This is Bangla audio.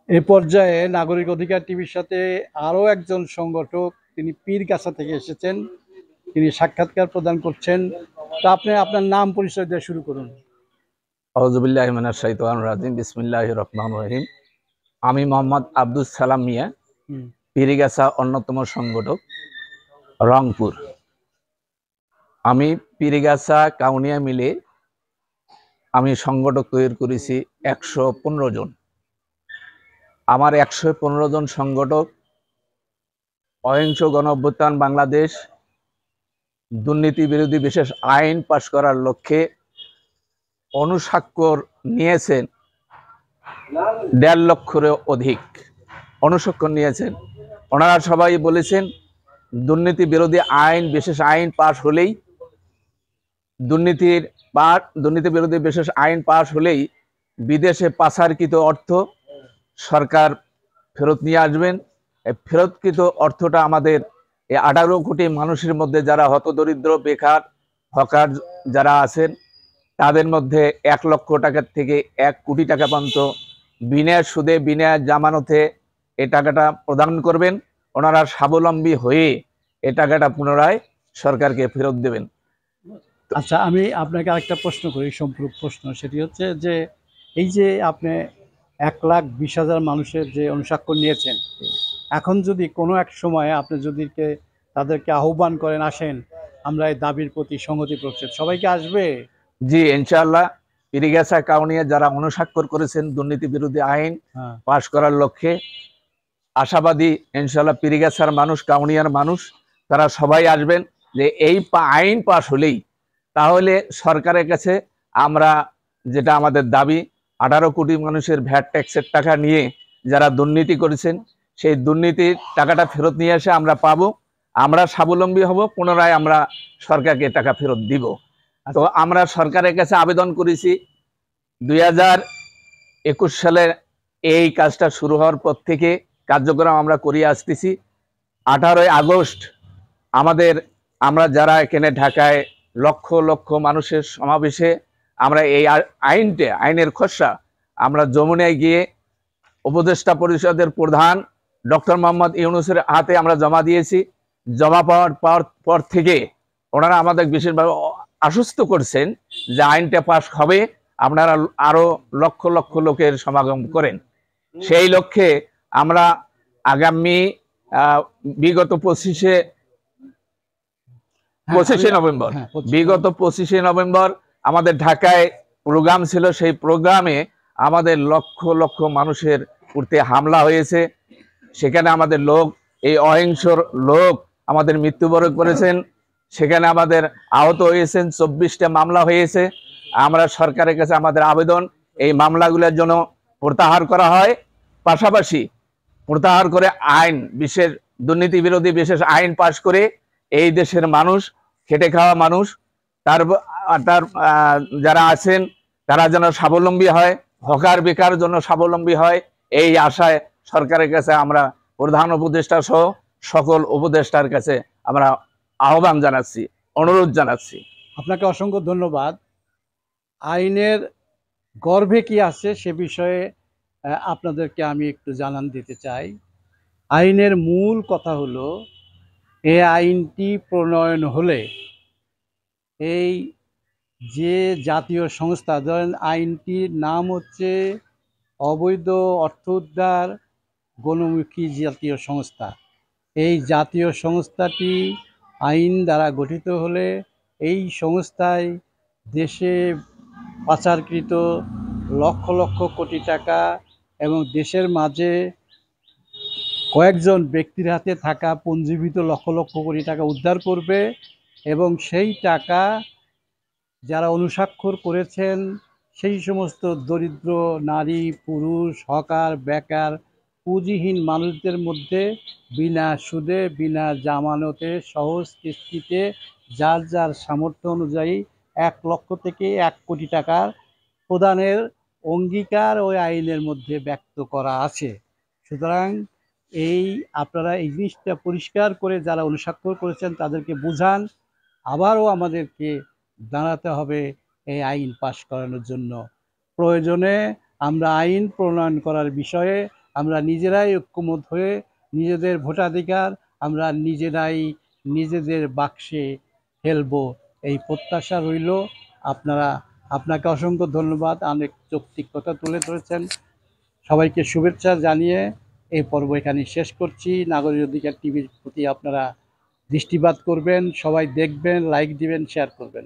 এই পর্যায়ে নাগরিক অধিকার টিভির সাথে আরও একজন সংগঠক, তিনি পীরগাছা থেকে এসেছেন, তিনি সাক্ষাৎকার প্রদান করছেন। তো আপনি আপনার নাম পরিচয় দিয়ে শুরু করুন। আউযুবিল্লাহি মিনাশ শাইতানির রাজিম, বিসমিল্লাহির রহমানির রহিম। আমি মোহাম্মদ আব্দুস সালাম মিয়া, পীরগাছা অন্যতম সংগঠক, রংপুর। আমি পীরগাছা কাউনিয়া মিলে আমি সংগঠক তৈরি করেছি 115 জন। আমার 115 জন সংগঠক অহিংস গণ অভ্যুত্থান বাংলাদেশ দুর্নীতি বিরোধী বিশেষ আইন পাশ করার লক্ষ্যে অনুস্বাক্ষর নিয়েছেন 1.5 লক্ষেরও অধিক অনুস্বাক্ষর নিয়েছেন। ওনারা সবাই বলেছেন দুর্নীতি বিরোধী আইন বিশেষ আইন পাশ হলেই দুর্নীতি বিরোধী বিশেষ আইন পাশ হলেই বিদেশে পাচারকৃত অর্থ সরকার ফেরত নিয়ে আসবেন। এই ফেরতকৃত অর্থটা আমাদের এই 18 কোটি মানুষের মধ্যে যারা হতদরিদ্র, বেকার, হকার যারা আছেন তাদের মধ্যে 1 লক্ষ টাকার থেকে 1 কোটি টাকা পর্যন্ত বিনা সুদে বিনা জামানতে এই টাকাটা প্রদান করবেন। ওনারা স্বাবলম্বী হয়ে এই টাকাটা পুনরায় সরকারকে ফেরত দেবেন। আচ্ছা, আমি আপনাকে আরেকটা প্রশ্ন করি, সম্পূরক প্রশ্ন। সেটি হচ্ছে যে এই যে আপনি 1,20,000 মানুষের যে অনুস্বাক্ষর নিয়েছেন, এখন যদি কোনো এক সময় আপনি যদি তাদেরকে আহ্বান করেন, আসেন আমরা এই দাবির প্রতি সংহতি প্রকাশ, সবাইকে আসবে? জি, ইনশাআল্লাহ। পীরগাছা কাউনিয়া যারা অনুস্বাক্ষর করেছেন দুর্নীতি বিরোধী আইন পাশ করার লক্ষ্যে, আশাবাদী ইনশাআল্লাহ পীরগাছার মানুষ, কাউনিয়ার মানুষ তারা সবাই আসবেন। যে এই আইন পাশ হলেই তাহলে সরকারের কাছে আমরা যেটা আমাদের দাবি, 18 কোটি মানুষের ভ্যাট ট্যাক্সের টাকা নিয়ে যারা দুর্নীতি করেছেন সেই দুর্নীতির টাকাটা ফেরত নিয়ে এসে আমরা পাবো, আমরা স্বাবলম্বী হব, পুনরায় আমরা সরকারকে টাকা ফেরত দিব। তো আমরা সরকারের কাছে আবেদন করেছি 2021 সালে এই কাজটা শুরু হওয়ার পর থেকে কার্যক্রম আমরা করিয়ে আসতেছি। 18 আগস্ট আমরা যারা এখানে ঢাকায় লক্ষ লক্ষ মানুষের সমাবেশে আমরা এই আইনের খসড়া আমরা যমুনায় গিয়ে উপদেষ্টা পরিষদের প্রধান ডক্টর মোহাম্মদ ইউনূসের হাতে আমরা জমা দিয়েছি। জমা পাওয়ার পর থেকে ওনারা আমাদের বিশেষভাবে আশ্বস্ত করছেন যে আইনটা পাস হবে, আপনারা আরো লক্ষ লক্ষ লোকের সমাগম করেন। সেই লক্ষ্যে আমরা আগামী বিগত 25শে নভেম্বর আমাদের ঢাকায় প্রোগ্রাম ছিল। সেই প্রোগ্রামে আমাদের লক্ষ লক্ষ মানুষের প্রতি হামলা হয়েছে। সেখানে আমাদের এই অহিংস লোক আমাদের মৃত্যুবরণ করেছেন। সেখানে আমাদের আহত হয়েছেন, 24টা মামলা হয়েছে। আমরা সরকারের কাছে আমাদের আবেদন এই মামলাগুলোর জন্য প্রত্যাহার করা হয়, পাশাপাশি প্রত্যাহার করে দুর্নীতি বিরোধী বিশেষ আইন পাশ করে এই দেশের মানুষ, খেটে খাওয়া মানুষ, তার যারা আছেন তারা যেন স্বাবলম্বী হয়, হকার বেকার জন্য স্বাবলম্বী হয়, এই আশায় সরকারের কাছে আমরা প্রধান উপদেষ্টা সহ সকল উপদেষ্টার কাছে আমরা আহ্বান জানাচ্ছি, অনুরোধ জানাচ্ছি। আপনাকে অসংখ্য ধন্যবাদ। আইনের গর্ভে কি আছে সে বিষয়ে আপনাদেরকে আমি একটু জানান দিতে চাই। আইনের মূল কথা হলো, এই আইনটি প্রণয়ন হলে এই যে জাতীয় সংস্থা, ধরেন আইনটির নাম হচ্ছে অবৈধ অর্থ উদ্ধার গণমুখী জাতীয় সংস্থা। এই জাতীয় সংস্থাটি আইন দ্বারা গঠিত হলে এই সংস্থায় দেশে পাচারকৃত লক্ষ লক্ষ কোটি টাকা এবং দেশের মাঝে কয়েকজন ব্যক্তির হাতে থাকা পুঞ্জীভূত লক্ষ লক্ষ কোটি টাকা উদ্ধার করবে এবং সেই টাকা যারা অনুস্বাক্ষর করেছেন সেই সমস্ত দরিদ্র নারী, পুরুষ, হকার, বেকার, পুঁজিহীন মানুষদের মধ্যে বিনা সুদে, বিনা জামানতে, সহজ কিস্তিতে যার যার সামর্থ্য অনুযায়ী 1 লক্ষ থেকে 1 কোটি টাকা প্রদানের অঙ্গীকার ওই আইনের মধ্যে ব্যক্ত করা আছে। সুতরাং আপনারা এই জিনিসটা পরিষ্কার করে যারা অনুস্বাক্ষর করেছেন তাদেরকে বুঝান। আবারও আমাদেরকে দাঁড়াতে হবে এই আইন পাশ করানোর জন্য। প্রয়োজনে আমরা আইন প্রণয়ন করার বিষয়ে আমরা নিজেরাই ঐক্যমত হয়ে নিজেদের ভোটাধিকার আমরা নিজেরাই নিজেদের বাক্সে ফেলব, এই প্রত্যাশা রইল। আপনাকে অসংখ্য ধন্যবাদ, অনেক যৌক্তিক কথা তুলে ধরেছেন। সবাইকে শুভেচ্ছা জানিয়ে এই পর্ব এখানে শেষ করছি। নাগরিক অধিকার টিভির প্রতি আপনারা দৃষ্টিপাত করবেন, সবাই দেখবেন, লাইক দিবেন, শেয়ার করবেন।